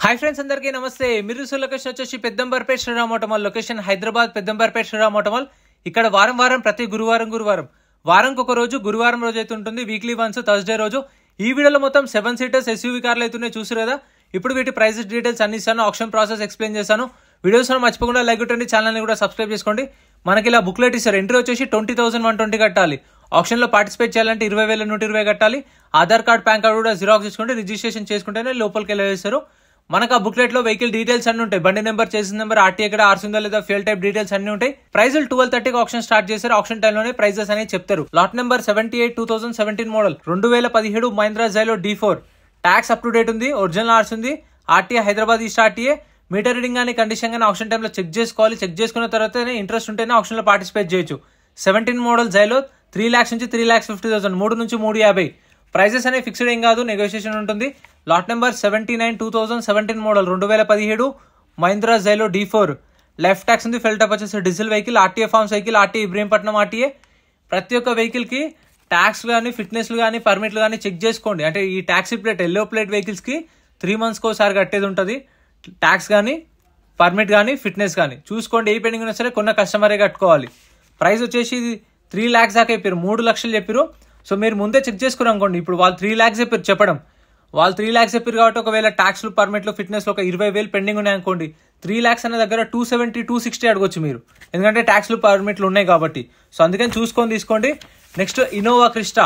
Hi friends, అందరికీ నమస్తే. మీరు లొకేషన్ వచ్చేసి Peddamberpet Shriram Automall location Hyderabad Peddamberpet Shriram Automall. ఇక్కడ వారం ప్రతి గురువారం వారంకి ఒక రోజు గురువారం రోజు అయితే ఉంటుంది. వీక్లీ వన్స్ థర్స్డే రోజు. ఈ వీడియోలో మొత్తం 7 సీటర్స్ ఎస్యూవీ కార్లు అయితే చూసారు కదా. ఇప్పుడు వీటి ప్రైసెస్ డీటెయిల్స్ అన్ని ఇస్తాను, ఆప్షన్ ప్రాసెస్ ఎక్స్ప్లెయిన్ చేస్తాను. వీడియోస్ మర్చిపోకుండా లైక్ కొట్టండి, ఛానల్ని కూడా సబ్స్క్రైబ్ చేసుకోండి. మనకి ఇలా బుక్లెట్ ఇస్తారు. ఎంట్రీ వచ్చేసి 20,120 కట్టాలి. ఆప్షన్లో పార్టిసిపేట్ చేయాలంటే 20,120 కట్టాలి. ఆధార్ కార్డ్, పాన్ కార్డ్ కూడా జిరాక్స్ తీసుకుంటే రిజిస్ట్రేషన్ చేసుకుంటేనే లోపలికి వెళ్ళేస్తారు. మనకు ఆ బుక్లెట్ లో వెహికల్ డీటెయిల్స్ అన్ని ఉంటాయి. బండి నెంబర్, చేసిన నెంబర్, ఆర్టీ ఎక్కడ ఆర్సిందా లేదా, ఫ్యూల్ టైప్ డీటెయిల్స్ అన్ని ఉంటాయి. ప్రైజులు 12:30కి ఆప్షన్ స్టార్ట్ చేశారు. ఆప్షన్ టైంలోనే ప్రైజెస్ అనేది చెప్తారు. Lot number 78 2017 model 2017 Mahindra Xylo D4. Tax up to date ఉంది. ఒరిజినల్ ఆర్స్ ఉంది. RTA Hyderabad east RTA. Meter reading కానీ కండిషన్ కానీ ఆప్షన్ టైంలో చెక్ చేసుకోవాలి. చెక్ చేసుకున్న తర్వాతనే ఇంట్రెస్ట్ ఉంటేనే ఆప్షన్ లో పార్టిసిపేట్ చేయొచ్చు. 17 మోడల్ జైలో 3 lakhs నుంచి 3,50,000, 3 నుంచి 3,50. ప్రైజెస్ అనేవి ఫిక్స్డ్ ఏం కాదు, నెగోషియేషన్ ఉంటుంది. Lot number 79 2017 model 2017 Mahindra Xylo D4. Life tax ఉంది. ఫెల్ టప్ వచ్చేసి diesel vehicle, RTA forms vehicle, RTA Ibrahimpatnam RTA. ప్రతి ఒక్క వెహికల్ కి ట్యాక్స్ కానీ, ఫిట్నెస్లు కానీ, పర్మిట్లు కానీ చెక్ చేసుకోండి. అంటే ఈ taxi plate, yellow plate vehicles కి 3 months ఒకసారి కట్టేది ఉంటుంది. ట్యాక్స్ కానీ, పర్మిట్ కానీ, ఫిట్నెస్ కానీ చూసుకోండి. ఏ పెండింగ్ ఉన్నా సరే కొన్న కస్టమరే కట్టుకోవాలి. ప్రైస్ వచ్చేసి 3 lakhs దాకా చెప్పారు. 3 లక్షలు చెప్పారు. సో మీరు ముందే చెక్ చేసుకుని అనుకోండి. ఇప్పుడు వాళ్ళు 3 lakhs చెప్పారు చెప్పడం. వాళ్ళు 3 lakhs చెప్పారు కాబట్టి ఒకవేళ ట్యాక్స్లు, పర్మిట్లు, ఫిట్నెస్ ఒక 20,000 పెండింగ్ ఉన్నాయి అనుకోండి. 3 lakhs అనే దగ్గర 270 260 అడగొచ్చు మీరు, ఎందుకంటే ట్యాక్స్లు, పర్మిట్లు ఉన్నాయి కాబట్టి. సో అందుకని చూసుకొని తీసుకోండి. Next Innova Crysta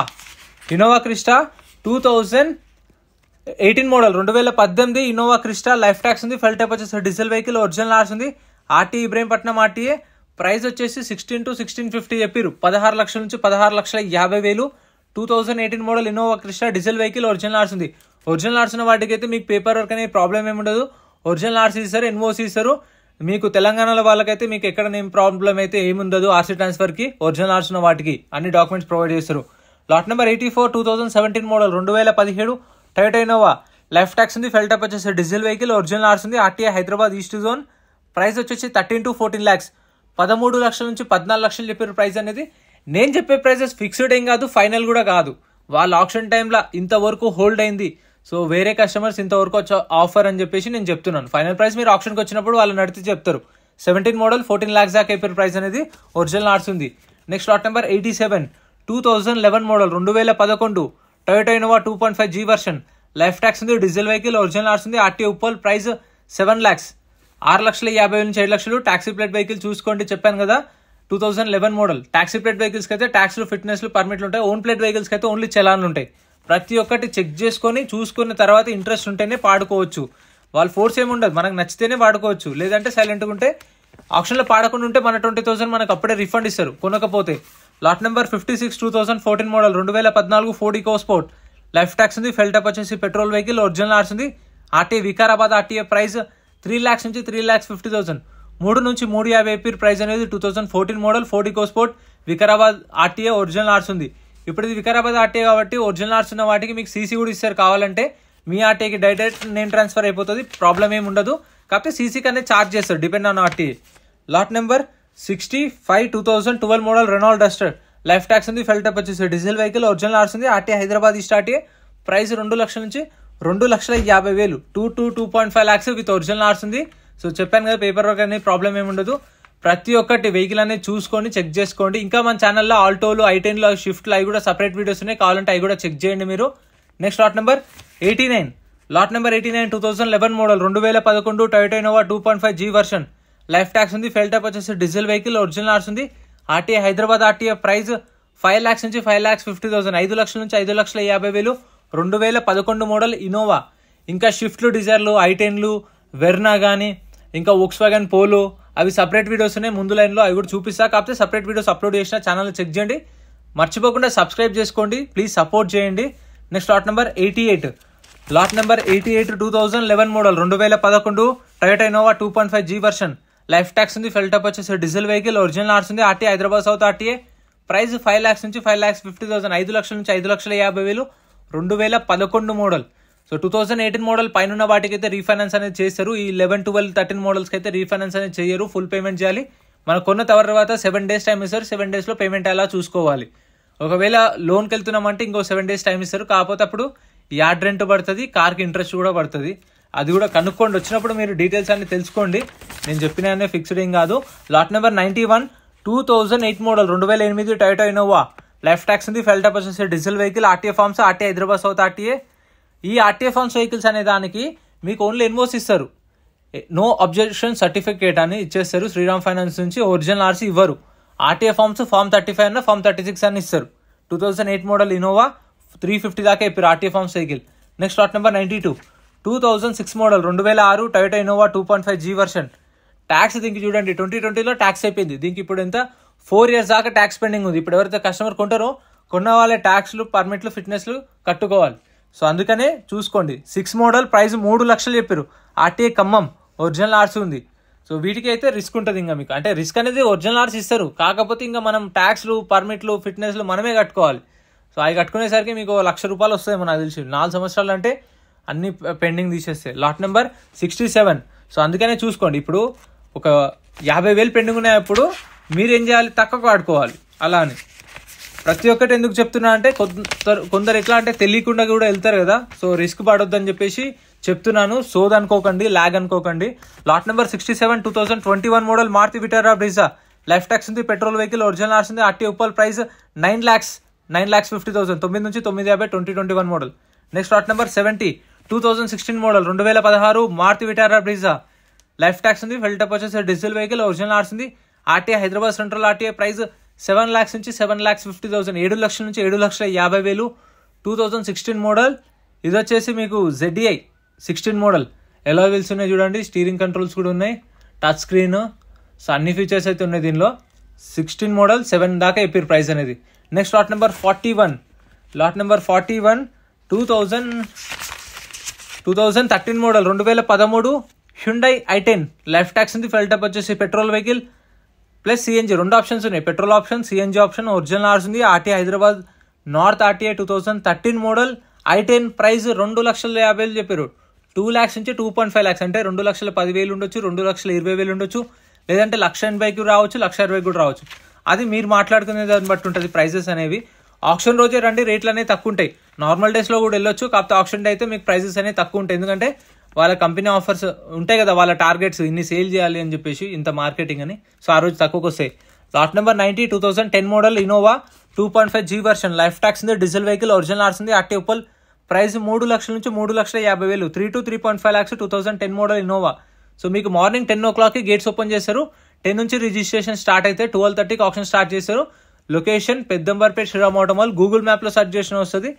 2018 model 2018 Innova Crysta. Life tax ఉంది. ఫెల్ టైప్ వచ్చేసి డీజిల్ వెహికల్, ఒరిజినల్ ఆర్స్ ఉంది. RT Ibrahimpatnam RTA. ప్రైస్ వచ్చేసి 16 to 1650 చెప్పారు. 16 లక్షల నుంచి 16,50,000. 2018 model Innova Crysta diesel vehicle, original ఆర్స్ ఉంది. ఒరిజినల్ ఆర్స్ ఉన్న వాటికి అయితే మీకు పేపర్ వర్క్ అనే ప్రాబ్లం ఏమి ఉండదు. ఒరిజినల్ ఆర్సీ ఇస్తారు, ఎన్ఓసి ఇస్తారు. మీకు తెలంగాణలో వాళ్ళకైతే మీకు ఎక్కడ ఏం ప్రాబ్లం అయితే ఏముండదు. ఆర్సీ ట్రాన్స్ఫర్ కి ఒరిజినల్ ఆర్స్ ఉన్న వాటికి అన్ని డాక్యుమెంట్స్ ప్రొవైడ్ చేస్తారు. Lot number 84 2017 model 2017 Toyota Innova. Life tax ఉంది. ఫెల్ టైప్ వచ్చేసి డీజిల్ వెహికల్, ఒరిజినల్ ఆర్స్ ఉంది. RTI Hyderabad east zone. Price వచ్చేసి 13 to 14 lakhs. 13 లక్షల నుంచి 14 లక్షలు చెప్పారు ప్రైస్ అనేది. నేను చెప్పే ప్రైసెస్ ఫిక్స్డ్ ఏం కాదు, ఫైనల్ కూడా కాదు. వాళ్ళ ఆప్షన్ టైంలో ఇంతవరకు హోల్డ్ అయింది. సో వేరే కస్టమర్స్ ఇంతవరకు ఆఫర్ అని చెప్పేసి నేను చెప్తున్నాను. ఫైనల్ ప్రైస్ మీరు ఆప్షన్కి వచ్చినప్పుడు వాళ్ళు నడిచి చెప్తారు. 17 మోడల్ 14 lakhs దాకా చెప్పారు ప్రైస్ అనేది. ఒరిజినల్ ఆర్స్ ఉంది. Next lot number 87 2011 model 2011 Toyota Innova 2.5G version. Life tax ఉంది. డీజిల్ వెహికల్, ఒరిజినల్ ఆర్స్ ఉంది. ఆర్టీ ఉప్పల్. Price 7 lakhs. 6,50,000 నుంచి 7 లక్షలు. టాక్సీ ప్లేట్ వెహికల్ చూసుకోండి, చెప్పాను కదా. 2011 మోడల్. టాక్సీ ప్లేట్ వెహికల్స్ అయితే ట్యాక్స్లు, ఫిట్నెస్లు, పర్మిట్లు ఉంటాయి. ఓన్ ప్లేట్ వెహికల్స్ అయితే ఓన్లీ చలాన్లు ఉంటాయి. ప్రతి ఒక్కటి చెక్ చేసుకొని చూసుకున్న తర్వాత ఇంట్రెస్ట్ ఉంటేనే పాడుకోవచ్చు. వాళ్ళు ఫోర్స్ ఏమి ఉండదు, మనకు నచ్చితేనే వాడుకోవచ్చు. లేదంటే సైలెంట్గా ఉంటే, ఆప్షన్లో పాడకుండా ఉంటే మన 20,000 మనకు అప్పుడే రిఫండ్ ఇస్తారు కొనకపోతే. Lot number 56 2014 model 2014 Ford EcoSport. Life tax ఉంది. ఫెల్ టైప్ వచ్చేసి పెట్రోల్ వెహికల్, ఒరిజినల్ ఆర్స్ ఉంది. RTA Vikarabad RTA. Price 3 lakhs నుంచి 3,50,000. 3 నుంచి 3,50 ప్రైస్ అనేది. 2014 model Ford EcoSport, Vikarabad RTA, original ఆర్స్ ఉంది. ఇప్పుడు ఇది వికారాబాద్ ఆర్టీఏ కాబట్టి ఒరిజినల్ ఆర్స్ ఉన్న వాటికి మీకు సీసీ కూడా ఇస్తారు. కావాలంటే మీ ఆర్టీఏకి డైరెక్ట్ నేమ్ ట్రాన్స్ఫర్ అయిపోతుంది, ప్రాబ్లం ఏమి ఉండదు. కాకపోతే సీసీకి అనేది ఛార్జ్ చేస్తారు depend on RTA. Lot number 65 2012 model Renault Duster. Life tax ఉంది. ఫెల్ టైప్ వచ్చేసి డీజిల్ వెహికల్, ఒరిజినల్ ఆర్స్ ఉంది. RTA Hyderabad east RTA. Price 2 లక్షల నుంచి 2,50,000. 2 to 2.5 lakhs విత్ ఒరిజినల్ ఆర్స్ ఉంది. సో చెప్పాను కదా, పేపర్ వర్క్ అనేది ప్రాబ్లం ఏమి ఉండదు. ప్రతి ఒక్కటి వెహికల్ అనేది చూసుకొని చెక్ చేసుకోండి. ఇంకా మన ఛానల్లో ఆల్టోలు, I10లు, షిఫ్ట్లు అవి కూడా సపరేట్ వీడియోస్ ఉన్నాయి. కావాలంటే అవి కూడా చెక్ చేయండి మీరు. Next lot number 89 2011 model 2011 Toyota Innova 2.5G version. Life tax ఉంది. ఫెల్ టైప్ వచ్చేసి డీజిల్ వెహికల్, ఒరిజినల్ ఆర్స్ ఉంది. RTA Hyderabad RTA. Price 5 lakhs నుంచి 5,50,000. 5 లక్షల నుంచి 5,50,000. 2011 మోడల్ ఇన్నోవా. ఇంకా షిఫ్ట్లు, డిజైర్లు, I10లు, వెర్నా కానీ, ఇంకా వోక్స్వాగన్ పోలో, అవి సపరేట్ వీడియోస్ ఉన్నాయి ముందు లైన్లో, అవి కూడా చూపిస్తా. కాకపోతే సపరేట్ వీడియోస్ అప్లోడ్ చేసిన ఛానల్ చెక్ చేయండి. మర్చిపోకుండా సబ్స్క్రైబ్ చేసుకోండి, ప్లీజ్ సపోర్ట్ చేయండి. Next lot number 88 2011 model 2011 Toyota Innova 2.5G version. Life tax ఉంది. ఫెల్ టైప్ వచ్చేసి డీజిల్ వెహికల్, ఒరిజినల్ ఆర్స్ ఉంది. RTA Hyderabad south RTA. Price 5 lakhs నుంచి 5,50,000. 5 లక్షల నుంచి 5,50,000. 2011 మోడల్. సో 2018 మోడల్ పైన ఉన్న వాటికి అయితే రీఫైనాన్స్ అనేది చేస్తారు. ఈ 11, 12, 13 మోడల్స్కి అయితే రీఫైనాన్స్ అనేది చేయరు, ఫుల్ పేమెంట్ చేయాలి. మనం కొన్న తర్వాత 7 days టైం ఇస్తారు. 7 days లో పేమెంట్ ఎలా చూసుకోవాలి. ఒకవేళ లోన్కి వెళ్తున్నామంటే ఇంకో 7 days టైం ఇస్తారు. కాకపోతే అప్పుడు యార్డ్ రెంట్ పడుతుంది, కార్కి ఇంట్రెస్ట్ కూడా పడుతుంది. అది కూడా కనుక్కోండి, వచ్చినప్పుడు మీరు డీటెయిల్స్ అన్ని తెలుసుకోండి. నేను చెప్పిన ఫిక్స్డ్ ఏం కాదు. Lot number 91 2008 model 2008 Toyota Innova. Life tax ఉంది, ఫెల్ టైప్ వచ్చేసి diesel vehicle, RTA forms, RTA Hyderabad south RTA. ఈ ఆర్టీఏ ఫార్మ్స్ వెహికల్స్ అనే దానికి మీకు ఓన్లీ ఎన్ఓసి ఇస్తారు, నో అబ్జెక్షన్ సర్టిఫికేట్ అని ఇచ్చేస్తారు శ్రీరామ్ ఫైనాన్స్ నుంచి. ఒరిజినల్ ఆర్సీ ఇవ్వరు. ఆర్టీఏ ఫార్మ్స్ ఫార్మ్ 35 అన్న ఫార్మ్ 36 అని ఇస్తారు. 2008 మోడల్ ఇన్నోవా 350 దాకా చెప్పారు RTA forms vehicle. Next lot number 92 2006 model 2006 Toyota Innova 2.5 G version. Tax దీనికి చూడండి 2020లో ట్యాక్స్ అయిపోయింది. దీనికి ఇప్పుడు ఎంత 4 years దాకా ట్యాక్స్ పెండింగ్ ఉంది. ఇప్పుడు ఎవరైతే కస్టమర్ కొంటారో కొన్న వాళ్ళే ట్యాక్స్లు, పర్మిట్లు, ఫిట్నెస్లు కట్టుకోవాలి. సో అందుకనే చూసుకోండి. 6 మోడల్ ప్రైస్ 3 లక్షలు చెప్పారు. ఆర్టీఏ ఖమ్మం, ఒరిజినల్ ఆర్సీ ఉంది. సో వీటికి అయితే రిస్క్ ఉంటుంది. ఇంకా మీకు అంటే రిస్క్ అనేది ఒరిజినల్ ఆర్సీ ఇస్తారు, కాకపోతే ఇంకా మనం ట్యాక్స్లు, పర్మిట్లు, ఫిట్నెస్లు మనమే కట్టుకోవాలి. సో అవి కట్టుకునేసరికి మీకు ₹1,00,000 వస్తాయి నాకు తెలిసి. 4 సంవత్సరాలు అంటే అన్ని పెండింగ్ తీసేస్తాయి. Lot number 67. సో అందుకనే చూసుకోండి. ఇప్పుడు ఒక 50,000 పెండింగ్ ఉన్నప్పుడు మీరు ఏం చేయాలి, తక్కువ వాడుకోవాలి. అలా అని ప్రతి ఒక్కటి ఎందుకు చెప్తున్నా అంటే కొందరు ఎట్లా అంటే తెలియకుండా కూడా వెళ్తారు కదా. సో రిస్క్ పడొద్దని చెప్పేసి చెప్తున్నాను. సోద్ అనుకోకండి, లాగ్ అనుకోకండి. Lot number 67 2021 model Maruti Vitara Brezza. Life tax ఉంది, పెట్రోల్ వెహికల్, ఒరిజినల్ ఆర్సీ ఉంది, ఆర్టీ ఉప్పల్, ప్రైస్ 9,50,000 9 నుంచి 950 2021 model. Next lot number 70 2016 model 2016 Maruti Vitara Brezza. Life tax ఉంది, ఫెల్ టైప్ వచ్చేసి డీజిల్ వెహికల్, ఒరిజినల్ ఆర్సీ ఉంది, RTA Hyderabad central RTA. Price 7 lakhs నుంచి 7,50,000 7 లక్షల నుంచి 7,50,000 2016 model. ఇది వచ్చేసి మీకు ZDI 16 మోడల్. ఎలా వీల్స్ ఉన్నాయి చూడండి, స్టీరింగ్ కంట్రోల్స్ కూడా ఉన్నాయి, టచ్ స్క్రీన్. సో అన్ని ఫీచర్స్ అయితే ఉన్నాయి దీనిలో. 16 మోడల్ 7 దాకా చెప్పారు ప్రైస్ అనేది. Next lot number 41 2013 model 2013 Hyundai i10. Life tax ఉంది, ఫెల్ టైప్ వచ్చేసి petrol vehicle plus CNG. 2 options ఉన్నాయి, petrol option, CNG option. Original ఆర్స్ ఉంది, RTA Hyderabad north RTA 2013 model i10. Price 2,50,000 చెప్పారు. 2 lakhs నుంచి 2.5 lakhs అంటే 2,10,000 ఉండొచ్చు, 2,20,000 ఉండొచ్చు, లేదంటే 1,80,000 రావచ్చు, 1,60,000 కూడా రావచ్చు. అది మీరు మాట్లాడుకునే దాన్ని బట్టి ఉంటుంది ప్రైజెస్ అనేవి. ఆప్షన్ రోజే రండి, రేట్లు అనేవి తక్కువ ఉంటాయి. నార్మల్ డేస్లో కూడా వెళ్ళొచ్చు, కాకపోతే ఆప్షన్ డే అయితే మీకు ప్రైజెస్ అనేవి తక్కువ ఉంటాయి. ఎందుకంటే వాళ్ళ కంపెనీ ఆఫర్స్ ఉంటాయి కదా, వాళ్ళ టార్గెట్స్ ఇన్ని సేల్ చేయాలి అని చెప్పేసి, ఇంత మార్కెటింగ్ అని. సో ఆ రోజు తక్కువకి వస్తాయి. Lot number 90 2010 model Innova 2.5 G version. Life tax ఉంది, డీజిల్ వెహికల్, ఒరిజినల్ ఆర్స్ ఉంది, ఆర్టీ ఉప్పల్. ప్రైస్ 3 లక్షల నుంచి 3,50,000 3 to 3.5 lakhs 2010 model Innova. So మీకు మార్నింగ్ 10 o'clock గేట్స్ ఓపెన్ చేస్తారు. 10 నుంచి రిజిస్ట్రేషన్ స్టార్ట్ అయితే 12:30కి ఆప్షన్ స్టార్ట్ చేస్తారు. Location Peddamberpet Shriram Automall. Google మ్యాప్లో సర్చ్ చేసిన వస్తుంది.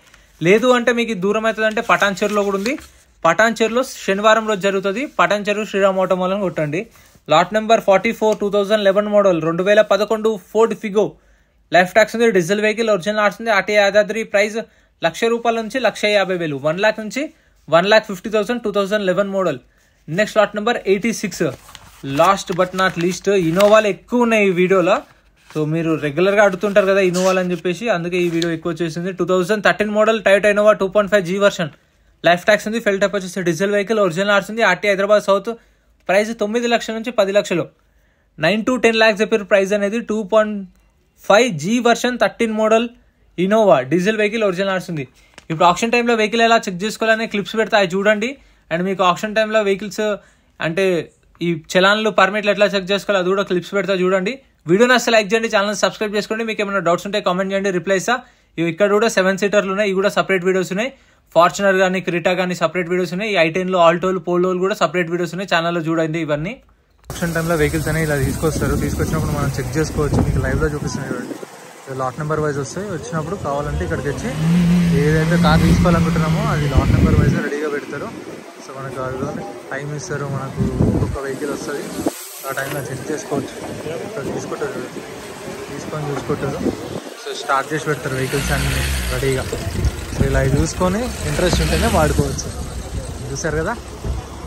లేదు అంటే మీకు దూరం అవుతుంది అంటే పటాన్ చెరువులో కూడా ఉంది. పటాన్ చెరువులో శనివారం రోజు జరుగుతుంది. పటాన్ చెరువు శ్రీరామ్ ఆటోమాల్ అని కొట్టండి. Lot number 44 2011 model 2011 Ford Figo. Life tax ఉంది, డీజిల్ వెహికల్, ఒరిజినల్ ఆర్ట్స్ ఉంది, ఆర్టీఏ యాదాద్రి. ప్రైస్ ₹1,00,000 నుంచి 1,50,000 1 lakh నుంచి 1,50,000 2011 model. Next lot number 86. Last but not least ఇన్నోవాలు ఎక్కువ ఉన్నాయి ఈ వీడియోలో. సో మీరు రెగ్యులర్గా అడుగుతుంటారు కదా ఇన్నోవాలు అని చెప్పేసి, అందుకే ఈ వీడియో ఎక్కువ వచ్చేసింది. 2013 model Toyota Innova 2.5 G version. Life tax ఉంది, ఫెల్ టైప్ వచ్చేసి డీజిల్ వెహికల్, ఒరిజినల్ ఆర్ట్స్ ఉంది, ఆర్టీ హైదరాబాద్ సౌత్. ప్రైస్ 9 లక్షల నుంచి 10 లక్షలు 9 to 10 lakhs చెప్పారు ప్రైస్ అనేది. 2.5 G version 13 model Innova diesel vehicle, original ఆర్ట్స్ ఉంది. ఇప్పుడు ఆప్షన్ టైంలో వెహికల్ ఎలా చెక్ చేసుకోవాలనే క్లిప్స్ పెడతాయి చూడండి. అండ్ మీకు ఆప్షన్ టైంలో వెహికల్స్ అంటే ఈ చలాన్లు, పర్మిట్లు ఎట్లా చెక్ చేసుకోవాలి అది కూడా క్లిప్స్ పెడతా చూడండి. వీడియోని అసలు లైక్ చేయండి, ఛానల్ సబ్స్క్రైబ్ చేసుకోండి. మీకు ఏమైనా డౌట్స్ ఉంటే కామెంట్ చేయండి, రిప్లై ఇస్తా. ఇక్కడ కూడా 7 seaterలు ఉన్నాయి, ఇవి కూడా సపరేట్ వీడియోస్ ఉన్నాయి. ఫార్చునర్ కానీ, క్రిటా కానీ సపరేట్ వీడియోస్ ఉన్నాయి. ఈ i10లో ఆల్టోలు, పోలోలు కూడా సపరేట్ వీడియోస్ ఉన్నాయి. ఛానల్లో చూడండి ఇవన్నీ. ఆప్షన్ టైంలో వెహికల్స్ అనేవి ఇలా తీసుకొస్తారు. తీసుకొచ్చినప్పుడు మనం చెక్ చేసుకోవచ్చు. మీకు లైవ్లో చూపిస్తున్నాయి చూడండి. లాట్ నెంబర్ వైజ్ వస్తాయి. వచ్చినప్పుడు కావాలంటే ఇక్కడికి వచ్చి ఏదైతే కార్ తీసుకోవాలనుకుంటున్నామో అది లాట్ నెంబర్ వైజ్ రెడీగా పెడతారు. సో మనకు టైం ఇస్తారు, మనకు ఒక్కొక్క వెహికల్ వస్తుంది. ఆ టైంలో చెక్ చేసుకోవచ్చు. ఇక్కడ తీసుకుంటారు, తీసుకొని చూసుకుంటారు. సో స్టార్ట్ చేసి పెడతారు వెహికల్స్ అన్ని రెడీగా. సో ఇలా చూసుకొని ఇంట్రెస్ట్ ఉంటేనే వాడుకోవచ్చు. చూసారు కదా,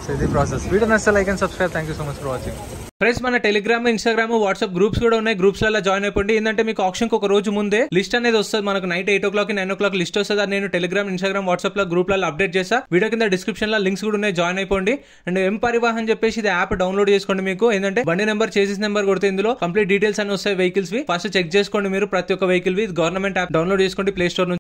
సో ఇది ప్రాసెస్. వీడియో నచ్చితే like and subscribe. Thank you so much for watching. Friends మన టెలిగ్రామ్, ఇన్స్టాగ్రామ్, వాట్సాప్ గ్రూప్స్ కూడా ఉన్నాయి. గ్రూప్స్లలో జాయిన్ అయిపోండి. ఏంటంటే మీకు ఆప్షన్కి ఒక రోజు ముందే లిస్ట్ అనేది వస్తుంది. మనకు నైట్ 8 o'clock 9 o'clock లిస్ట్ వస్తుంది. అది నేను టెలిగ్రామ్, ఇన్స్టాగ్రామ్, వాట్సాప్ లో గ్రూప్లలో అప్డేట్ చేస్తా. వీడియో కింద డిస్క్రిప్షన్ లో లింక్స్ కూడా ఉన్నాయి, జాయిన్ అయిపోండి. అండ్ ఎం పరివాహన్ చెప్పేసి ఇది యాప్ డౌన్లోడ్ చేసుకోండి. మీకు ఏంటంటే బండి నెంబర్, చేసిస్ నెంబర్ కొడితే ఇందులో కంప్లీట్ డీటెయిల్స్ అని వస్తాయి వెహికల్స్ వి. ఫస్ట్ చెక్ చేసుకోండి మీరు ప్రతి ఒక్క వెహికల్ వి. గవర్నమెంట్ యాప్ డౌన్లోడ్ చేసుకోండి ప్లే స్టోర్ నుంచి.